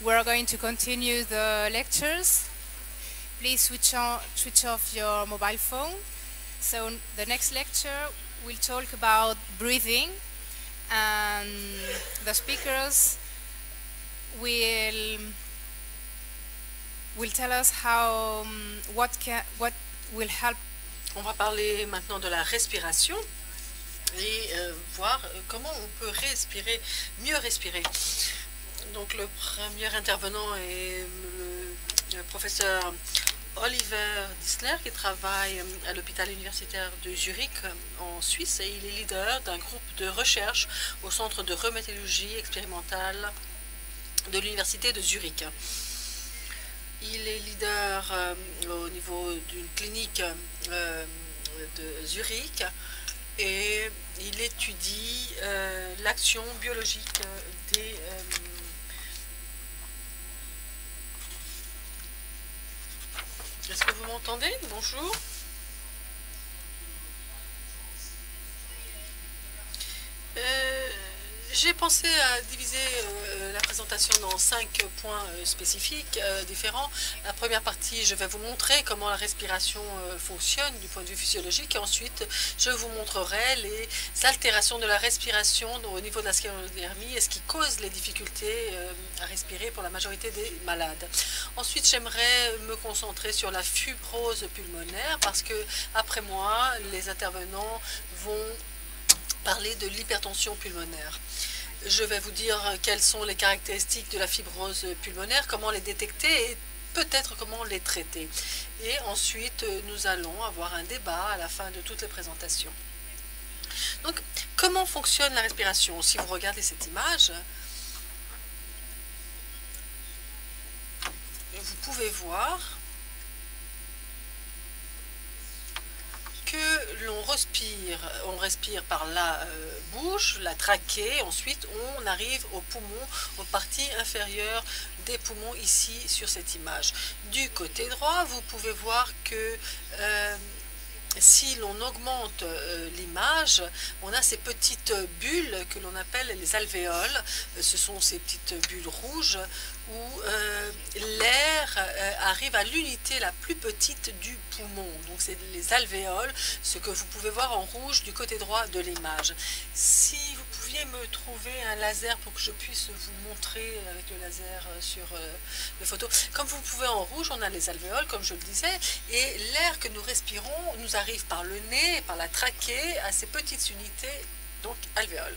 We're going to continue the lectures. Please switch off your mobile phone. So the next lecture will talk about breathing, and the speakers will tell us how what will help. On va parler maintenant de la respiration et voir comment on peut respirer, mieux respirer. Donc le premier intervenant est le professeur Oliver Dissler qui travaille à l'hôpital universitaire de Zurich en Suisse, et il est leader d'un groupe de recherche au centre de rhumatologie expérimentale de l'université de Zurich. Il est leader au niveau d'une clinique de Zurich, et il étudie l'action biologique des Est-ce que vous m'entendez? Bonjour. J'ai pensé à diviser la présentation dans 5 points spécifiques différents. La première partie, je vais vous montrer comment la respiration fonctionne du point de vue physiologique, et ensuite je vous montrerai les altérations de la respiration au niveau de la sclérodermie et ce qui cause les difficultés à respirer pour la majorité des malades. Ensuite, j'aimerais me concentrer sur la fibrose pulmonaire parce que, après moi, les intervenants vont parler de l'hypertension pulmonaire. Je vais vous dire quelles sont les caractéristiques de la fibrose pulmonaire, comment les détecter et peut-être comment les traiter. Et ensuite, nous allons avoir un débat à la fin de toutes les présentations. Donc, comment fonctionne la respiration? Si vous regardez cette image, vous pouvez voir que on respire par la bouche, la trachée, ensuite on arrive aux poumons, aux parties inférieures des poumons ici sur cette image. Du côté droit, vous pouvez voir que si l'on augmente l'image, on a ces petites bulles que l'on appelle les alvéoles. Ce sont ces petites bulles rouges où l'air arrive à l'unité la plus petite du poumon. Donc c'est les alvéoles, ce que vous pouvez voir en rouge du côté droit de l'image. Si vous pouviez me trouver un laser pour que je puisse vous montrer avec le laser sur les photos. Comme vous pouvez en rouge, on a les alvéoles, comme je le disais, et l'air que nous respirons nous arrive par le nez, par la trachée, à ces petites unités, donc alvéoles.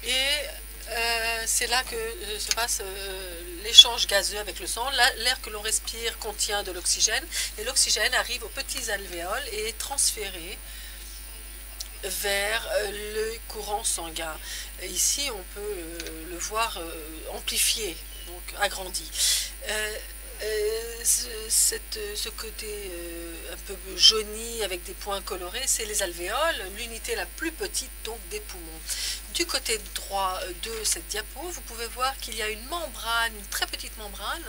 Et c'est là que se passe l'échange gazeux avec le sang. L'air que l'on respire contient de l'oxygène, et l'oxygène arrive aux petits alvéoles et est transféré vers le courant sanguin. Ici, on peut le voir amplifié, donc agrandi. Ce côté un peu jauni avec des points colorés, c'est les alvéoles, l'unité la plus petite donc des poumons. Du côté droit de cette diapo, vous pouvez voir qu'il y a une membrane, une très petite membrane,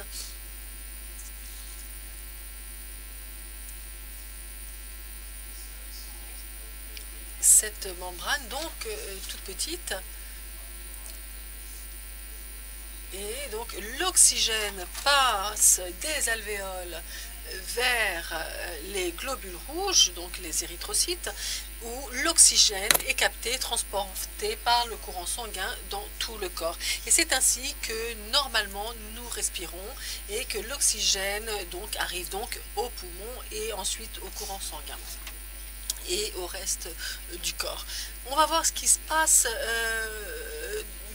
cette membrane donc toute petite, et donc l'oxygène passe des alvéoles vers les globules rouges, donc les érythrocytes, où l'oxygène est capté, transporté par le courant sanguin dans tout le corps. Et c'est ainsi que normalement nous respirons, et que l'oxygène donc arrive donc aux poumons et ensuite au courant sanguin et au reste du corps. On va voir ce qui se passe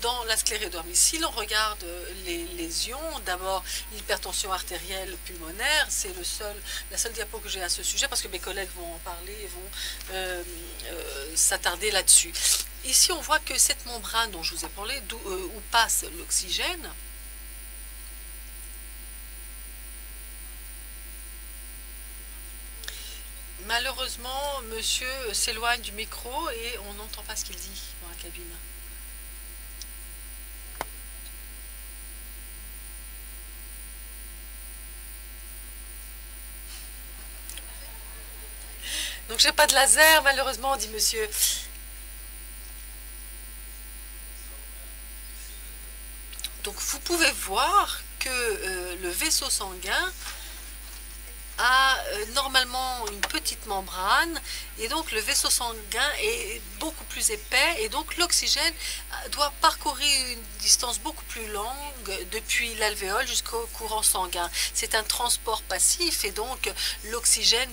dans la sclérodermie. Si l'on regarde les lésions, d'abord l'hypertension artérielle pulmonaire, c'est la seule diapo que j'ai à ce sujet parce que mes collègues vont en parler et vont s'attarder là-dessus. Ici, on voit que cette membrane dont je vous ai parlé, où passe l'oxygène, malheureusement, monsieur s'éloigne du micro et on n'entend pas ce qu'il dit dans la cabine. Donc j'ai pas de laser, malheureusement, dit monsieur. pouvez voir que le vaisseau sanguin a normalement une petite membrane et donc le vaisseau sanguin est beaucoup plus épais et donc l'oxygène doit parcourir une distance beaucoup plus longue depuis l'alvéole jusqu'au courant sanguin. C'est un transport passif et donc l'oxygène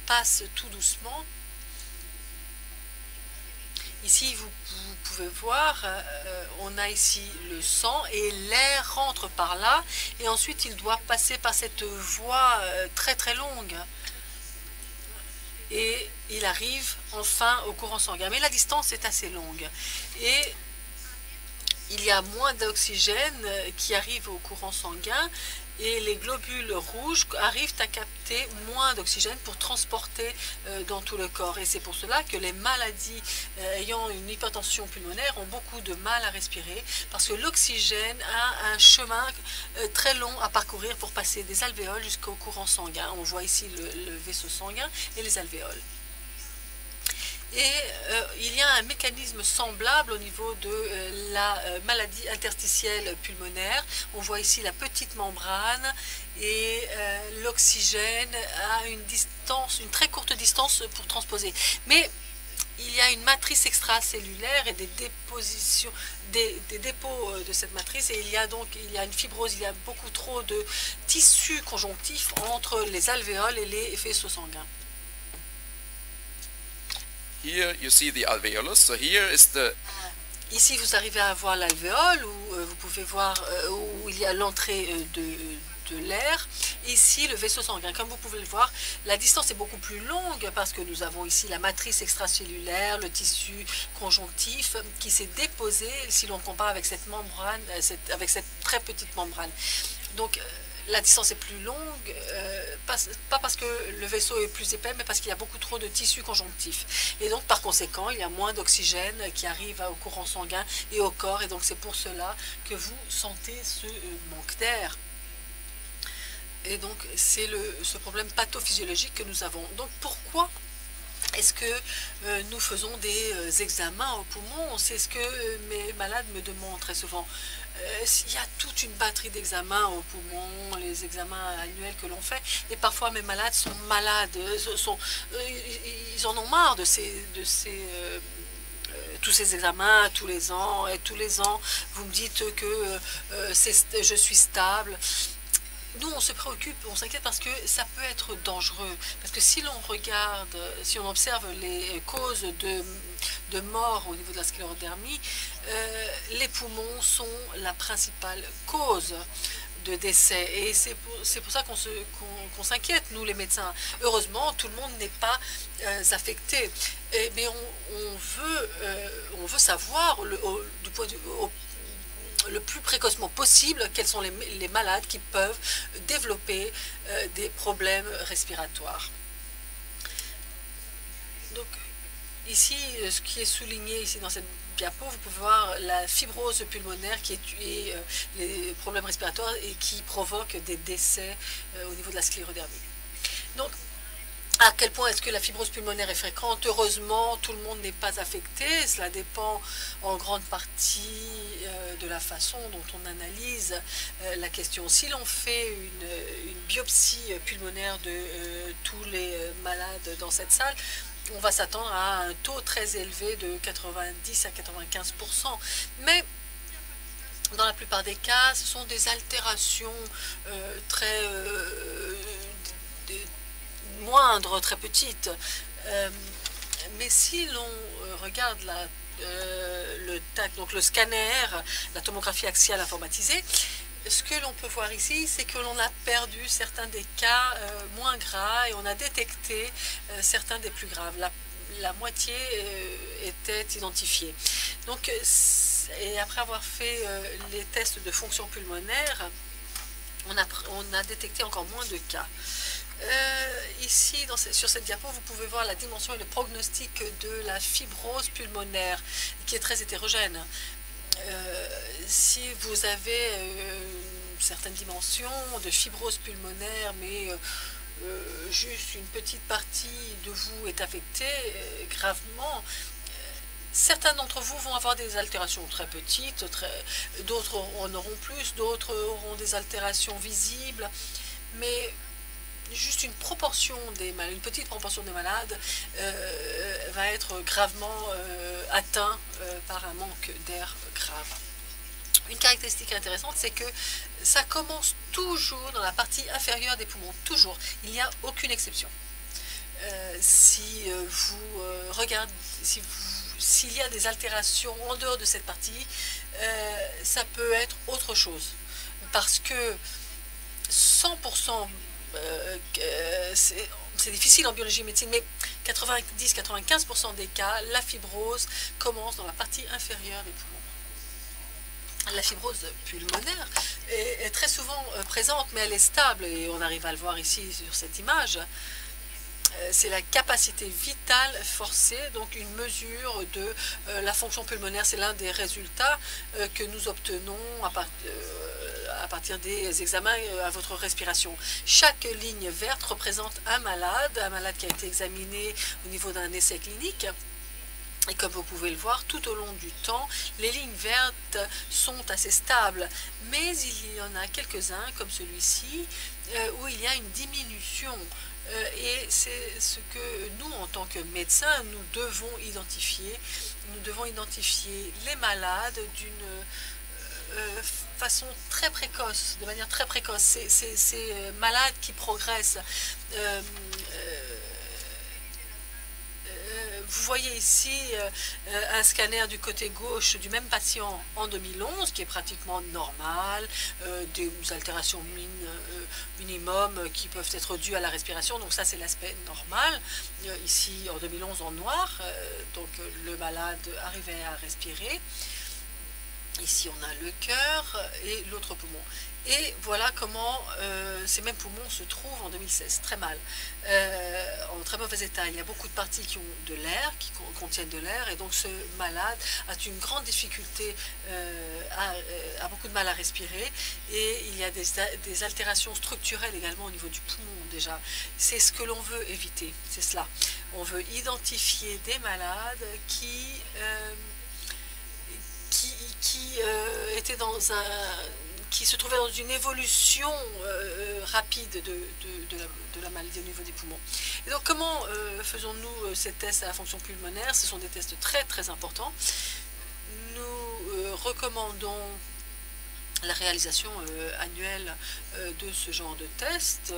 passe tout doucement. Ici, vous pouvez voir, on a ici le sang et l'air rentre par là et ensuite il doit passer par cette voie très très longue et il arrive enfin au courant sanguin. Mais la distance est assez longue et il y a moins d'oxygène qui arrive au courant sanguin et les globules rouges arrivent à capter moins d'oxygène pour transporter dans tout le corps. Et c'est pour cela que les maladies ayant une hypertension pulmonaire ont beaucoup de mal à respirer, parce que l'oxygène a un chemin très long à parcourir pour passer des alvéoles jusqu'au courant sanguin. On voit ici le vaisseau sanguin et les alvéoles. Et il y a un mécanisme semblable au niveau de la maladie interstitielle pulmonaire. On voit ici la petite membrane et l'oxygène a une très courte distance pour transposer. Mais il y a une matrice extracellulaire et des dépôts de cette matrice et il y a une fibrose, il y a beaucoup trop de tissus conjonctifs entre les alvéoles et les vaisseaux sanguins. Here you see the alveolus. So here is the Ici, vous arrivez à voir l'alvéole où vous pouvez voir où il y a l'entrée de l'air. Ici, le vaisseau sanguin. Comme vous pouvez le voir, la distance est beaucoup plus longue parce que nous avons ici la matrice extracellulaire, le tissu conjonctif qui s'est déposé si l'on compare avec cette membrane, avec cette très petite membrane. Donc, la distance est plus longue, pas parce que le vaisseau est plus épais, mais parce qu'il y a beaucoup trop de tissus conjonctifs. Et donc, par conséquent, il y a moins d'oxygène qui arrive au courant sanguin et au corps. Et donc, c'est pour cela que vous sentez ce manque d'air. Et donc, c'est ce problème pathophysiologique que nous avons. Donc, pourquoi est-ce que nous faisons des examens au poumon? C'est ce que mes malades me demandent très souvent. Il y a toute une batterie d'examens au poumon, les examens annuels que l'on fait, et parfois mes malades sont malades, ils en ont marre de tous ces examens tous les ans, et tous les ans vous me dites que je suis stable. Nous, on se préoccupe, on s'inquiète parce que ça peut être dangereux. Parce que si l'on regarde, si on observe les causes de mort au niveau de la sclérodermie, les poumons sont la principale cause de décès. Et c'est pour ça qu'on s'inquiète, nous les médecins. Heureusement, tout le monde n'est pas affecté. Mais on veut savoir, du point de vue le plus précocement possible, quels sont les malades qui peuvent développer des problèmes respiratoires. Donc, ici, ce qui est souligné ici dans cette diapo, vous pouvez voir la fibrose pulmonaire qui est les problèmes respiratoires et qui provoque des décès au niveau de la sclérodermie. Donc, à quel point est-ce que la fibrose pulmonaire est fréquente? Heureusement, tout le monde n'est pas affecté. Cela dépend en grande partie de la façon dont on analyse la question. Si l'on fait une biopsie pulmonaire de tous les malades dans cette salle, on va s'attendre à un taux très élevé de 90 à 95%. Mais dans la plupart des cas, ce sont des altérations très moindre, très petite. Mais si l'on regarde donc le scanner, la tomographie axiale informatisée, ce que l'on peut voir ici, c'est que l'on a perdu certains des cas moins graves et on a détecté certains des plus graves. La moitié était identifiée. Donc, et après avoir fait les tests de fonction pulmonaire, on a détecté encore moins de cas. Ici, sur cette diapo, vous pouvez voir la dimension et le prognostic de la fibrose pulmonaire, qui est très hétérogène. Si vous avez certaines dimensions de fibrose pulmonaire, mais juste une petite partie de vous est affectée gravement, Certains d'entre vous vont avoir des altérations très petites, d'autres en auront plus, d'autres auront des altérations visibles, mais juste une petite proportion des malades va être gravement atteint par un manque d'air grave. Une caractéristique intéressante, c'est que ça commence toujours dans la partie inférieure des poumons, toujours. Il n'y a aucune exception. Si vous regardez, s'il y a des altérations en dehors de cette partie, ça peut être autre chose. Parce que 100%, c'est difficile en biologie et médecine, mais 90-95% des cas, la fibrose commence dans la partie inférieure des poumons. La fibrose pulmonaire est très souvent présente, mais elle est stable, et on arrive à le voir ici sur cette image. C'est la capacité vitale forcée, donc une mesure de la fonction pulmonaire. C'est l'un des résultats que nous obtenons à partir des examens à votre respiration. Chaque ligne verte représente un malade qui a été examiné au niveau d'un essai clinique. Et comme vous pouvez le voir, tout au long du temps, les lignes vertes sont assez stables. Mais il y en a quelques-uns, comme celui-ci, où il y a une diminution. Et c'est ce que nous, en tant que médecins, nous devons identifier. Nous devons identifier les malades d'une façon très précoce, de manière très précoce. Ces malades qui progressent. Vous voyez ici un scanner du côté gauche du même patient en 2011, qui est pratiquement normal, des altérations minimum qui peuvent être dues à la respiration, donc ça c'est l'aspect normal. Ici en 2011 en noir, donc le malade arrivait à respirer. Ici on a le cœur et l'autre poumon. Et voilà comment ces mêmes poumons se trouvent en 2016, très mal, en très mauvais état. Il y a beaucoup de parties qui ont de l'air, qui contiennent de l'air, et donc ce malade a une grande difficulté, a beaucoup de mal à respirer, et il y a des altérations structurelles également au niveau du poumon déjà. C'est ce que l'on veut éviter, c'est cela. On veut identifier des malades qui étaient qui se trouvaient dans une évolution rapide de la maladie au niveau des poumons. Et donc comment faisons-nous ces tests à la fonction pulmonaire? Ce sont des tests très très importants. Nous recommandons la réalisation annuelle de ce genre de test.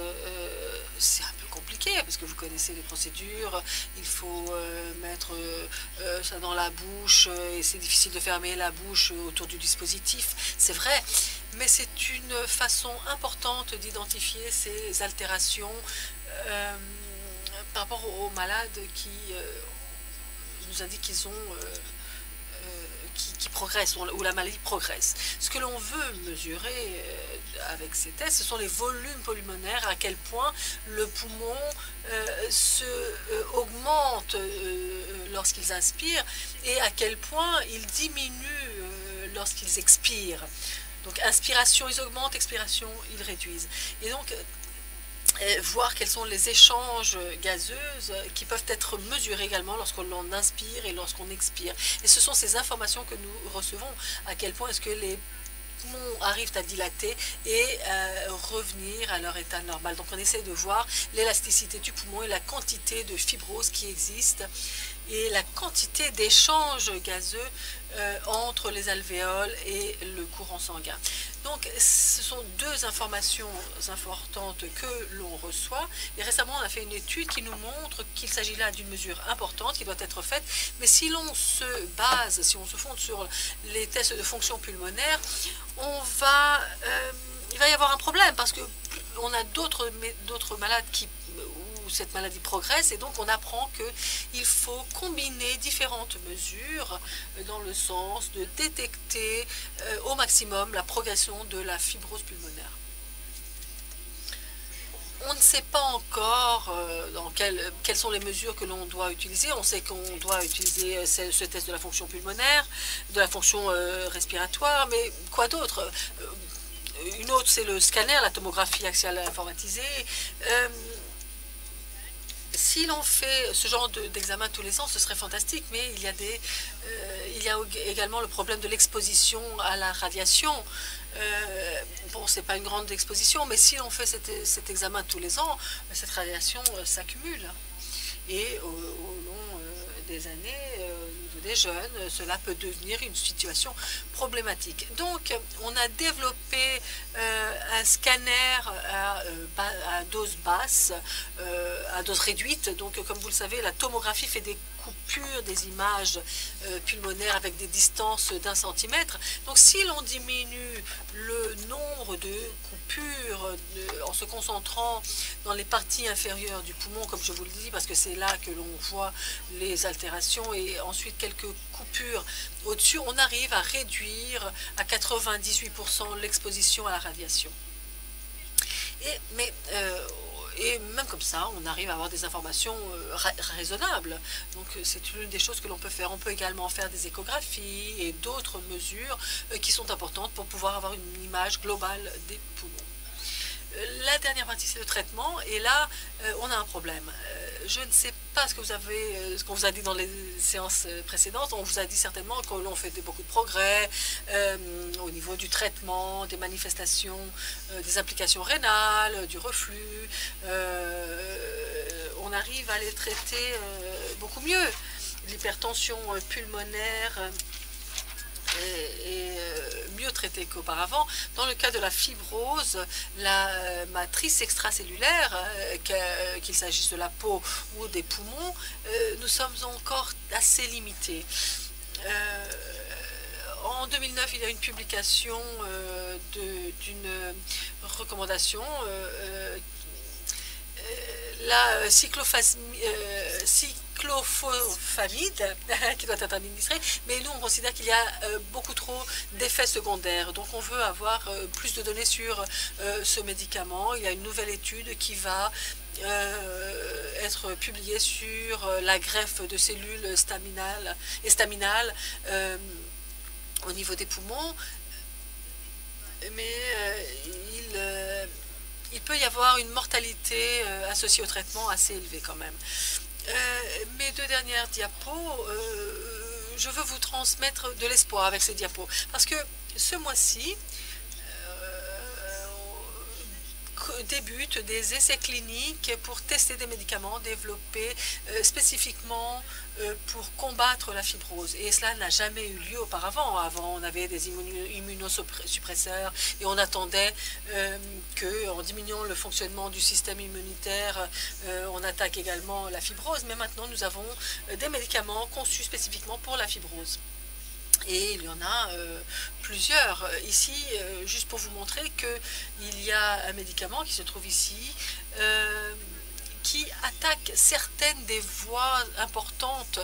C'est un peu compliqué parce que vous connaissez les procédures, il faut mettre ça dans la bouche et c'est difficile de fermer la bouche autour du dispositif, c'est vrai, mais c'est une façon importante d'identifier ces altérations par rapport aux malades qui nous indiquent qu'ils ont qui progressent, où la maladie progresse. Ce que l'on veut mesurer avec ces tests, ce sont les volumes pulmonaires, à quel point le poumon augmente lorsqu'ils inspirent et à quel point il diminue lorsqu'ils expirent. Donc inspiration, ils augmentent, expiration, ils réduisent. Et donc voir quels sont les échanges gazeuses qui peuvent être mesurés également lorsqu'on inspire et lorsqu'on expire. Et ce sont ces informations que nous recevons, à quel point est-ce que les poumons arrivent à dilater et revenir à leur état normal. Donc on essaie de voir l'élasticité du poumon et la quantité de fibrose qui existe et la quantité d'échanges gazeux entre les alvéoles et le courant sanguin. Donc ce sont deux informations importantes que l'on reçoit. Et récemment, on a fait une étude qui nous montre qu'il s'agit là d'une mesure importante qui doit être faite. Mais si l'on se base, si on se fonde sur les tests de fonction pulmonaire, il va y avoir un problème parce que on a d'autres malades où cette maladie progresse et donc on apprend qu'il faut combiner différentes mesures dans le sens de détecter au maximum la progression de la fibrose pulmonaire. On ne sait pas encore quelles sont les mesures que l'on doit utiliser. On sait qu'on doit utiliser ce test de la fonction pulmonaire, de la fonction respiratoire, mais quoi d'autre? Une autre, c'est le scanner, la tomographie axiale informatisée. Si l'on fait ce genre d'examen tous les ans, ce serait fantastique, mais il y a également le problème de l'exposition à la radiation. Bon, c'est pas une grande exposition, mais si l'on fait cet examen tous les ans, cette radiation s'accumule. Et au long des années, des jeunes, cela peut devenir une situation problématique. Donc, on a développé un scanner à dose basse, à dose réduite. Donc, comme vous le savez, la tomographie fait des coupures des images pulmonaires avec des distances d'1 centimètre. Donc, si l'on diminue le nombre de coupures en se concentrant dans les parties inférieures du poumon, comme je vous le dis, parce que c'est là que l'on voit les altérations, et ensuite quelques coupures au-dessus, on arrive à réduire à 98% l'exposition à la radiation. Et même comme ça, on arrive à avoir des informations raisonnables. Donc c'est une des choses que l'on peut faire. On peut également faire des échographies et d'autres mesures qui sont importantes pour pouvoir avoir une image globale des poumons. La dernière partie, c'est le traitement, et là, on a un problème. Je ne sais pas ce qu'on vous a dit dans les séances précédentes. On vous a dit certainement que l'on fait beaucoup de progrès au niveau du traitement, des manifestations, des implications rénales, du reflux. On arrive à les traiter beaucoup mieux. L'hypertension pulmonaire est mieux traitée qu'auparavant. Dans le cas de la fibrose, la matrice extracellulaire, qu'il s'agisse de la peau ou des poumons, nous sommes encore assez limités. En 2009, il y a une publication d'une recommandation. La cyclophosphamide qui doit être administrée, mais nous on considère qu'il y a beaucoup trop d'effets secondaires. Donc on veut avoir plus de données sur ce médicament. Il y a une nouvelle étude qui va être publiée sur la greffe de cellules staminales au niveau des poumons, mais il peut y avoir une mortalité associée au traitement assez élevée quand même. Mes deux dernières diapos, je veux vous transmettre de l'espoir avec ces diapos, parce que ce mois-ci débutent des essais cliniques pour tester des médicaments développés spécifiquement pour combattre la fibrose. Et cela n'a jamais eu lieu auparavant. Avant, on avait des immunosuppresseurs et on attendait qu'en diminuant le fonctionnement du système immunitaire, on attaque également la fibrose. Mais maintenant, nous avons des médicaments conçus spécifiquement pour la fibrose. Et il y en a plusieurs. Ici, juste pour vous montrer qu'il y a un médicament qui se trouve ici, qui attaque certaines des voies importantes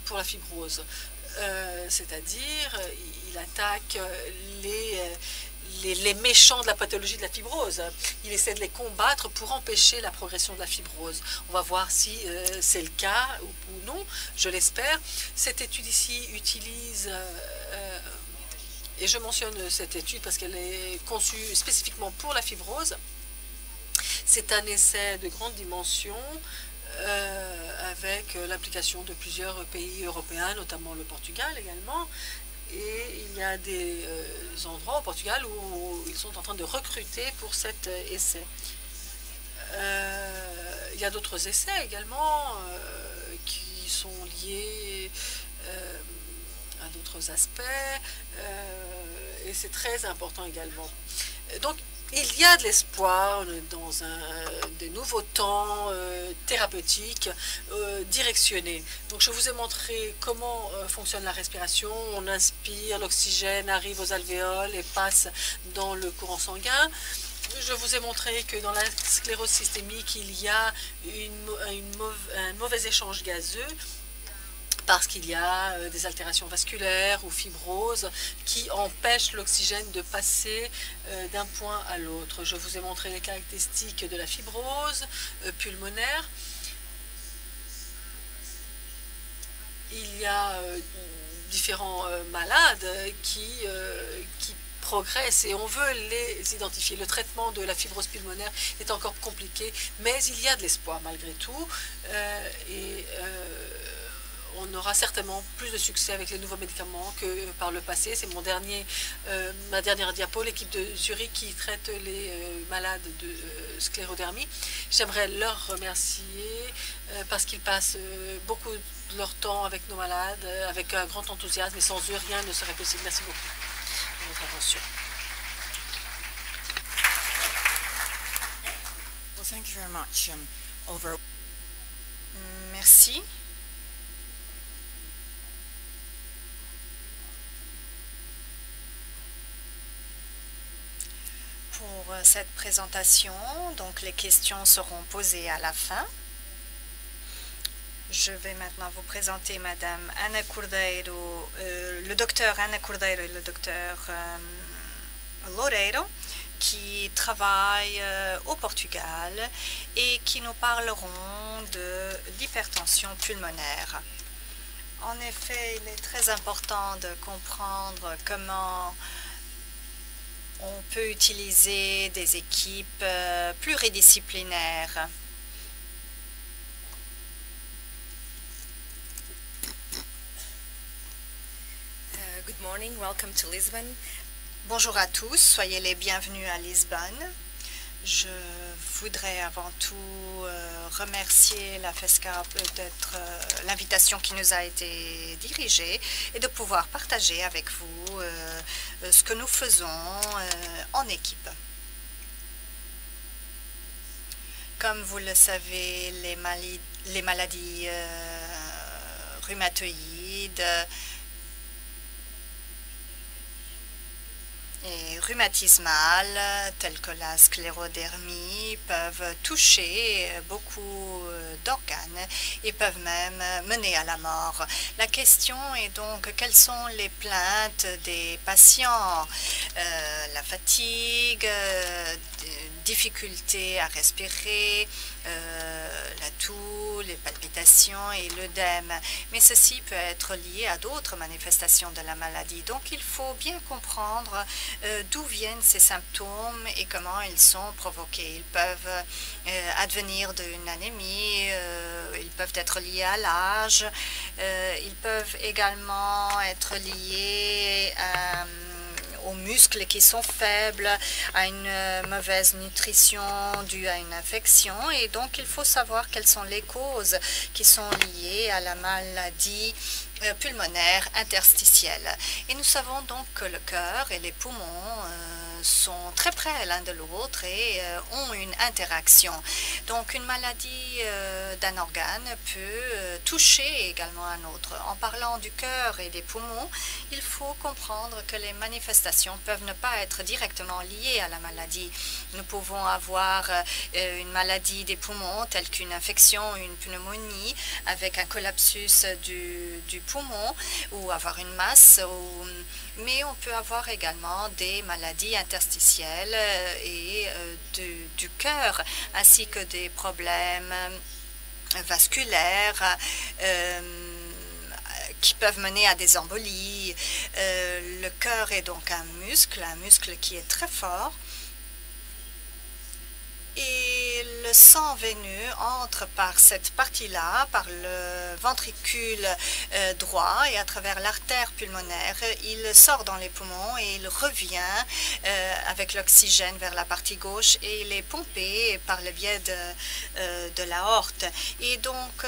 pour la fibrose. C'est-à-dire, il attaque les méchants de la pathologie de la fibrose. Il essaie de les combattre pour empêcher la progression de la fibrose. On va voir si c'est le cas ou non, je l'espère. Cette étude ici utilise, et je mentionne cette étude parce qu'elle est conçue spécifiquement pour la fibrose. C'est un essai de grande dimension avec l'implication de plusieurs pays européens, notamment le Portugal également. Et il y a des endroits au Portugal où ils sont en train de recruter pour cet essai. Il y a d'autres essais également qui sont liés à d'autres aspects et c'est très important également. Donc, il y a de l'espoir dans des nouveaux temps thérapeutiques directionnés. Donc je vous ai montré comment fonctionne la respiration. On inspire, l'oxygène arrive aux alvéoles et passe dans le courant sanguin. Je vous ai montré que dans la sclérose systémique, il y a un mauvais échange gazeux, parce qu'il y a des altérations vasculaires ou fibroses qui empêchent l'oxygène de passer d'un point à l'autre. Je vous ai montré les caractéristiques de la fibrose pulmonaire. Il y a différents malades qui progressent et on veut les identifier. Le traitement de la fibrose pulmonaire est encore compliqué, mais il y a de l'espoir malgré tout. On aura certainement plus de succès avec les nouveaux médicaments que par le passé. C'est ma dernière diapo, l'équipe de Zurich qui traite les malades de sclérodermie. J'aimerais leur remercier parce qu'ils passent beaucoup de leur temps avec nos malades, avec un grand enthousiasme, et sans eux, rien ne serait possible. Merci beaucoup pour votre attention. Well, thank you very much. Merci. Pour cette présentation, donc les questions seront posées à la fin. Je vais maintenant vous présenter Madame Ana Cordeiro, le docteur Ana Cordeiro et le docteur Loureiro, qui travaillent au Portugal et qui nous parleront de l'hypertension pulmonaire. En effet, il est très important de comprendre comment on peut utiliser des équipes pluridisciplinaires. Good morning, welcome to Lisbon. Bonjour à tous, soyez les bienvenus à Lisbonne. Je voudrais avant tout remercier la FESCAP d'être l'invitation qui nous a été dirigée et de pouvoir partager avec vous ce que nous faisons en équipe. Comme vous le savez, les maladies rhumatoïdes et rhumatismales, telles que la sclérodermie, peuvent toucher beaucoup d'organes et peuvent même mener à la mort. La question est donc, quelles sont les plaintes des patients? La fatigue, difficulté à respirer, la toux, les palpitations et l'œdème. Mais ceci peut être lié à d'autres manifestations de la maladie. Donc il faut bien comprendre d'où viennent ces symptômes et comment ils sont provoqués. Ils peuvent advenir d'une anémie, ils peuvent être liés à l'âge, ils peuvent également être liés aux muscles qui sont faibles, à une mauvaise nutrition due à une infection. Et donc, il faut savoir quelles sont les causes qui sont liées à la maladie pulmonaire interstitielle. Et nous savons donc que le cœur et les poumons sont très près l'un de l'autre et ont une interaction. Donc une maladie d'un organe peut toucher également un autre. En parlant du cœur et des poumons, il faut comprendre que les manifestations peuvent ne pas être directement liées à la maladie. Nous pouvons avoir une maladie des poumons telle qu'une infection, une pneumonie avec un collapsus du poumon ou avoir une masse, mais on peut avoir également des maladies interstitielles et du cœur, ainsi que des problèmes vasculaires qui peuvent mener à des embolies. Le cœur est donc un muscle qui est très fort. Et le sang veineux entre par cette partie-là, par le ventricule droit et à travers l'artère pulmonaire. Il sort dans les poumons et il revient avec l'oxygène vers la partie gauche et il est pompé par le biais de l'aorte. Et donc,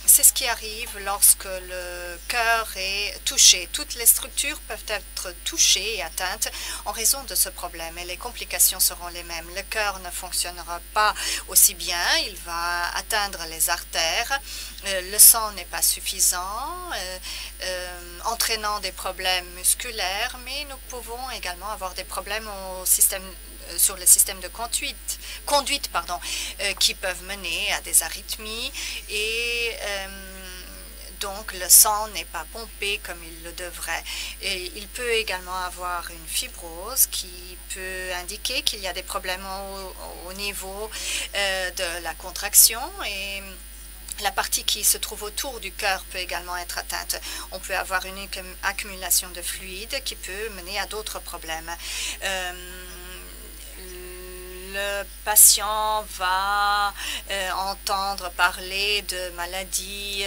c'est ce qui arrive lorsque le cœur est touché. Toutes les structures peuvent être touchées et atteintes en raison de ce problème et les complications seront les mêmes. Le cœur ne fonctionnera pas aussi bien, il va atteindre les artères, le sang n'est pas suffisant, entraînant des problèmes musculaires, mais nous pouvons également avoir des problèmes sur le système de conduite qui peuvent mener à des arythmies et donc le sang n'est pas pompé comme il le devrait. Et il peut également avoir une fibrose qui peut indiquer qu'il y a des problèmes au niveau de la contraction et La partie qui se trouve autour du cœur peut également être atteinte. On peut avoir une accumulation de fluide qui peut mener à d'autres problèmes. Le patient va entendre parler de maladies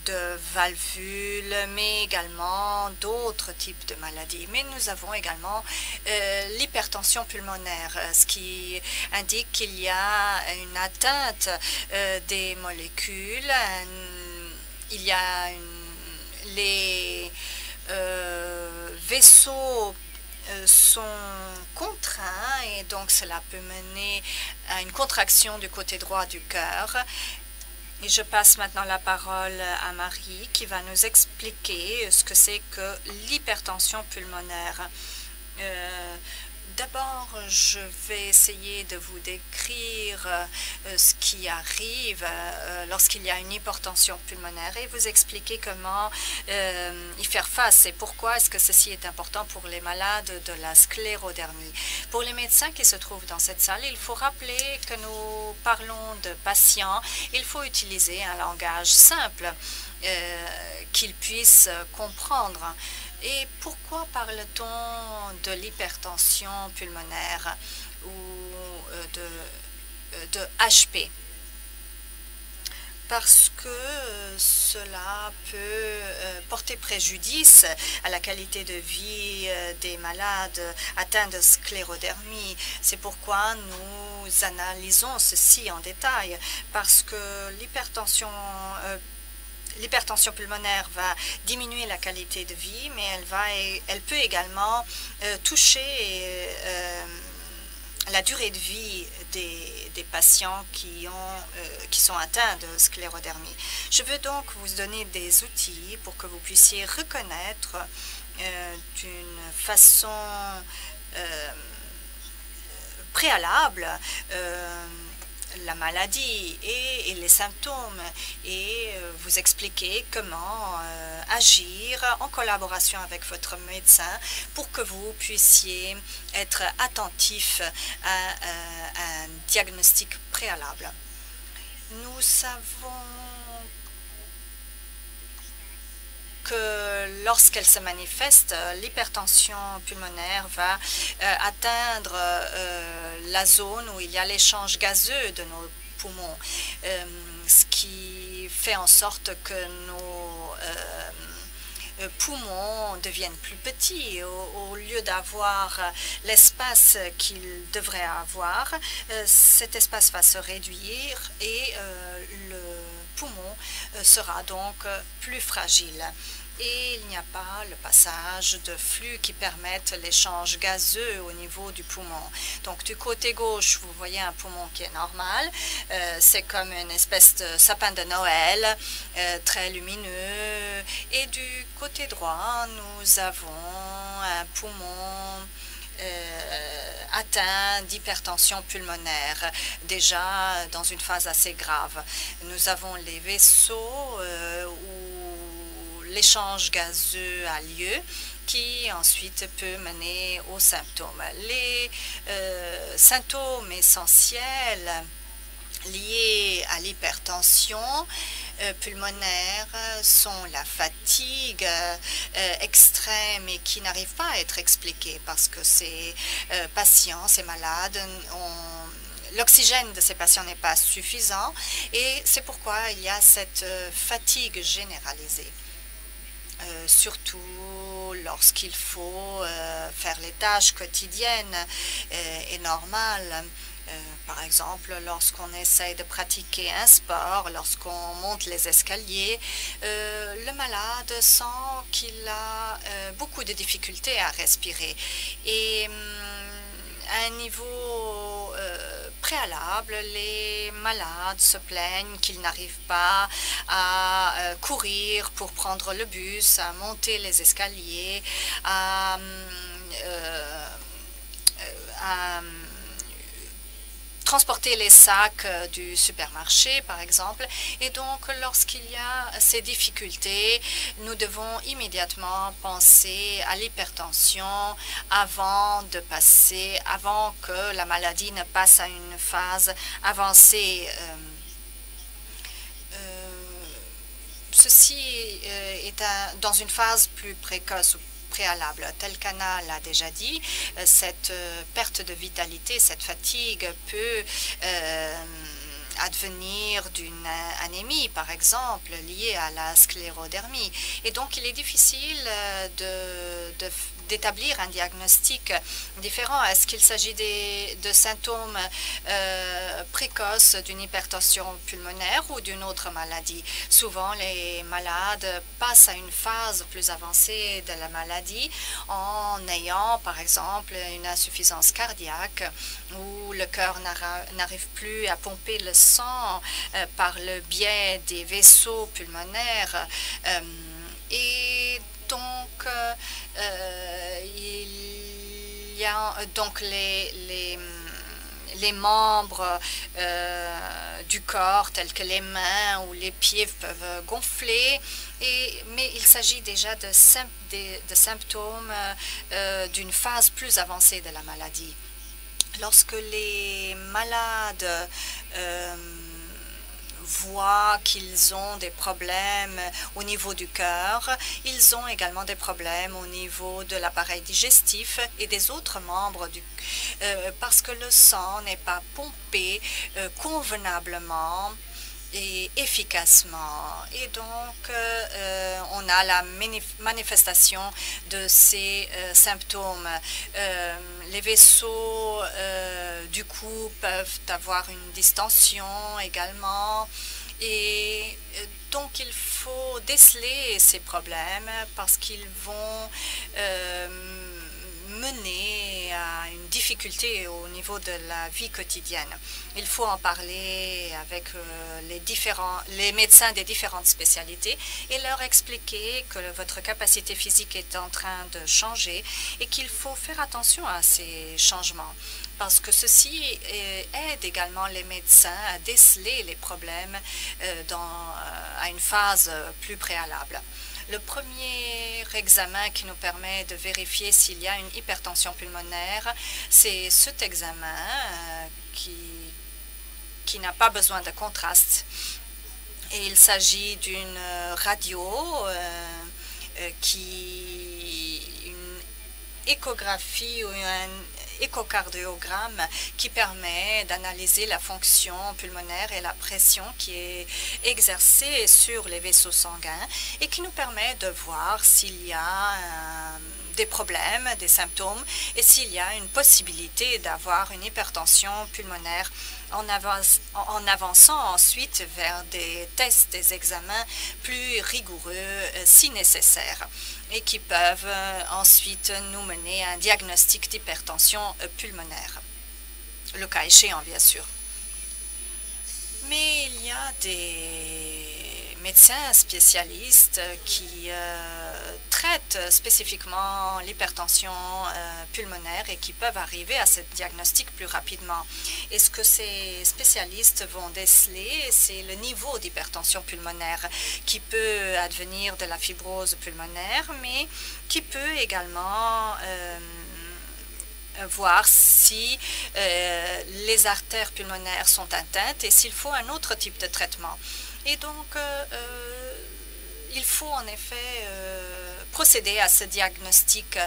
de valvules, mais également d'autres types de maladies. Mais nous avons également l'hypertension pulmonaire, ce qui indique qu'il y a une atteinte des molécules. Il y a les vaisseaux sont contraints et donc cela peut mener à une contraction du côté droit du cœur. Et je passe maintenant la parole à Marie qui va nous expliquer ce que c'est que l'hypertension pulmonaire. D'abord, je vais essayer de vous décrire ce qui arrive lorsqu'il y a une hypertension pulmonaire et vous expliquer comment y faire face et pourquoi est-ce que ceci est important pour les malades de la sclérodermie. Pour les médecins qui se trouvent dans cette salle, il faut rappeler que nous parlons de patients. Il faut utiliser un langage simple qu'ils puissent comprendre. Et pourquoi parle-t-on de l'hypertension pulmonaire ou de HP? Parce que cela peut porter préjudice à la qualité de vie des malades atteints de sclérodermie. C'est pourquoi nous analysons ceci en détail, parce que l'hypertension pulmonaire va diminuer la qualité de vie, mais elle peut également toucher la durée de vie des patients qui sont atteints de sclérodermie. Je veux donc vous donner des outils pour que vous puissiez reconnaître d'une façon préalable la maladie et les symptômes et vous expliquer comment agir en collaboration avec votre médecin pour que vous puissiez être attentif à un diagnostic préalable. Nous savons que lorsqu'elle se manifeste, l'hypertension pulmonaire va atteindre la zone où il y a l'échange gazeux de nos poumons, ce qui fait en sorte que nos poumons deviennent plus petits. Au lieu d'avoir l'espace qu'ils devraient avoir, cet espace va se réduire et le poumon sera donc plus fragile. Et il n'y a pas le passage de flux qui permettent l'échange gazeux au niveau du poumon. Donc du côté gauche, vous voyez un poumon qui est normal. C'est comme une espèce de sapin de Noël, très lumineux. Et du côté droit, nous avons un poumon atteint d'hypertension pulmonaire, déjà dans une phase assez grave. Nous avons les vaisseaux où l'échange gazeux a lieu, qui ensuite peut mener aux symptômes. Les symptômes essentiels liés à l'hypertension pulmonaire sont la fatigue extrême et qui n'arrive pas à être expliquée parce que ces patients, ces malades, l'oxygène de ces patients n'est pas suffisant et c'est pourquoi il y a cette fatigue généralisée. Surtout lorsqu'il faut faire les tâches quotidiennes et normales. Par exemple, lorsqu'on essaie de pratiquer un sport, lorsqu'on monte les escaliers, le malade sent qu'il a beaucoup de difficultés à respirer. Et à un niveau préalable, les malades se plaignent qu'ils n'arrivent pas à courir pour prendre le bus, à monter les escaliers, à transporter les sacs du supermarché, par exemple. Et donc, lorsqu'il y a ces difficultés, nous devons immédiatement penser à l'hypertension avant que la maladie ne passe à une phase avancée. ceci est dans une phase plus précoce ou préalable. Tel qu'Anna l'a déjà dit, cette perte de vitalité, cette fatigue peut advenir d'une anémie, par exemple, liée à la sclérodermie. Et donc, il est difficile d'établir un diagnostic différent. Est-ce qu'il s'agit de symptômes précoces d'une hypertension pulmonaire ou d'une autre maladie? Souvent, les malades passent à une phase plus avancée de la maladie en ayant, par exemple, une insuffisance cardiaque où le cœur n'arrive plus à pomper le sang par le biais des vaisseaux pulmonaires. Et donc, il y a donc les membres du corps, tels que les mains ou les pieds, peuvent gonfler, mais il s'agit déjà de symptômes d'une phase plus avancée de la maladie. Lorsque les malades voient qu'ils ont des problèmes au niveau du cœur, ils ont également des problèmes au niveau de l'appareil digestif et des autres membres parce que le sang n'est pas pompé convenablement et efficacement. Et donc, on a la manifestation de ces symptômes. Les vaisseaux du cou peuvent avoir une distension également. Et donc, il faut déceler ces problèmes parce qu'ils vont mener à une difficulté au niveau de la vie quotidienne. Il faut en parler avec les médecins des différentes spécialités et leur expliquer que votre capacité physique est en train de changer et qu'il faut faire attention à ces changements, parce que ceci aide également les médecins à déceler les problèmes à une phase plus préalable. Le premier examen qui nous permet de vérifier s'il y a une hypertension pulmonaire, c'est cet examen qui n'a pas besoin de contraste. Et il s'agit d'une radio, une échographie ou un échocardiogramme qui permet d'analyser la fonction pulmonaire et la pression qui est exercée sur les vaisseaux sanguins et qui nous permet de voir s'il y a des problèmes, des symptômes et s'il y a une possibilité d'avoir une hypertension pulmonaire en avançant ensuite vers des tests, des examens plus rigoureux si nécessaire et qui peuvent ensuite nous mener à un diagnostic d'hypertension pulmonaire, le cas échéant bien sûr. Mais il y a des médecins spécialistes qui traitent spécifiquement l'hypertension pulmonaire et qui peuvent arriver à ce diagnostic plus rapidement. Et ce que ces spécialistes vont déceler, c'est le niveau d'hypertension pulmonaire qui peut advenir de la fibrose pulmonaire, mais qui peut également voir si les artères pulmonaires sont atteintes et s'il faut un autre type de traitement. Et donc, il faut en effet procéder à ce diagnostic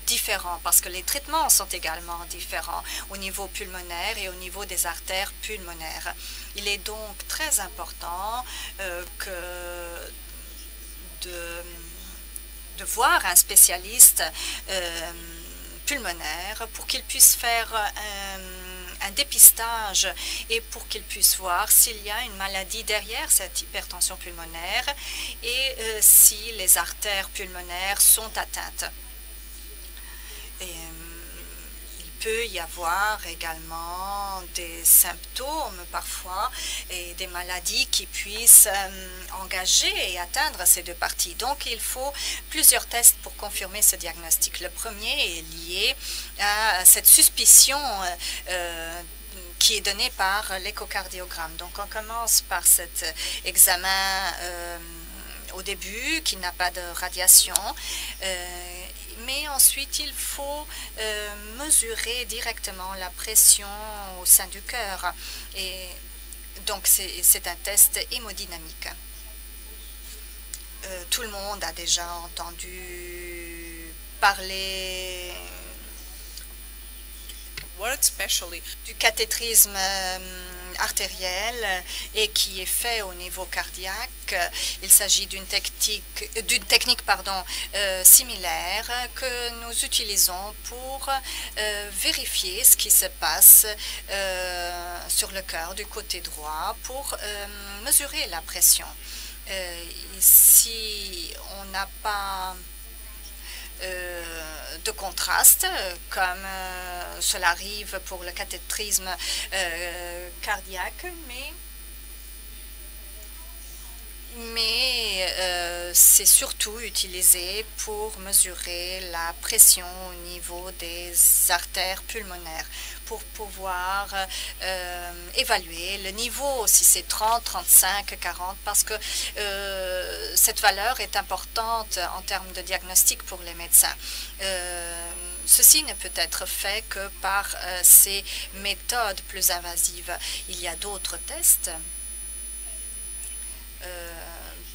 différent parce que les traitements sont également différents au niveau pulmonaire et au niveau des artères pulmonaires. Il est donc très important de voir un spécialiste pulmonaire pour qu'il puisse faire un dépistage et pour qu'il puisse voir s'il y a une maladie derrière cette hypertension pulmonaire et si les artères pulmonaires sont atteintes. Et, il peut y avoir également des symptômes parfois et des maladies qui puissent engager et atteindre ces deux parties. Donc, il faut plusieurs tests pour confirmer ce diagnostic. Le premier est lié à cette suspicion qui est donnée par l'échocardiogramme. Donc, on commence par cet examen au début qui n'a pas de radiation. Mais ensuite, il faut mesurer directement la pression au sein du cœur. Et donc, c'est un test hémodynamique. Tout le monde a déjà entendu parler What especially du cathétrisme artériel et qui est fait au niveau cardiaque. Il s'agit d'une technique similaire que nous utilisons pour vérifier ce qui se passe sur le cœur du côté droit pour mesurer la pression. Ici, on n'a pas de contraste, comme cela arrive pour le cathétrisme cardiaque, mais c'est surtout utilisé pour mesurer la pression au niveau des artères pulmonaires, pour pouvoir évaluer le niveau, si c'est 30, 35, 40, parce que cette valeur est importante en termes de diagnostic pour les médecins. Ceci ne peut être fait que par ces méthodes plus invasives. Il y a d'autres tests